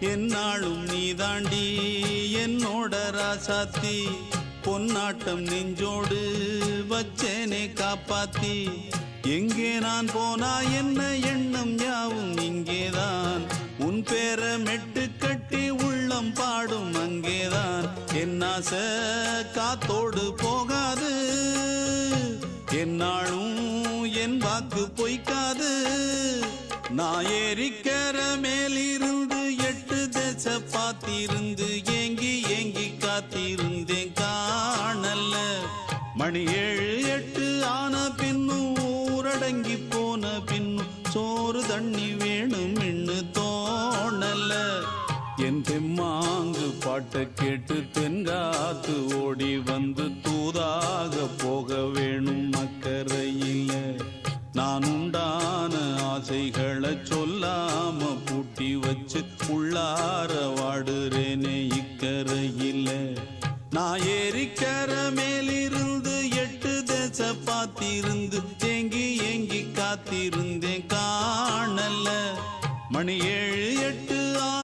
என்னாலும் நீ தாண்டி என்னோட ராசாத்தி பொன்னாட்டம் நெஞ்சோடு வச்சேனே காப்பாத்தி எங்கே நான் போனா என்ன எண்ணம் யாவும் இங்கேதான் உன் பேர மெட்டு கட்டி உள்ளம் பாடும் அங்கேதான் என் ஆசை காத்தோடு போகாது என்னாலும் என் வாக்கு பொய்க்காது நான் ஏறிக்கிற மேலிருந்து 8 தேச பார்த்திருந்து ஏங்கி ஏங்கி காத்திருந்தேன் காணல்ல மணி 7 8 ஆன பின்னும் ஊரடங்கி போன பின்னும் சோறு தண்ணி வேணும் இன்னு தோணல என் தெம்மாங்கு பாட்டை கேட்டு தென்காத்து ஓடி வந்து தூதாக போக வேணும் அக்கறையில நான் உண்டான ஆசைகளை சொல்லாம பூட்டி வச்சு உள்ளார வாடுறேனே இக்கரையில நான் ஏறிக்கிற மேலிருந்து 8 தேச பார்த்திருந்து ஏங்கி ஏங்கி காத்திருந்தேன் காணல மணி 7 8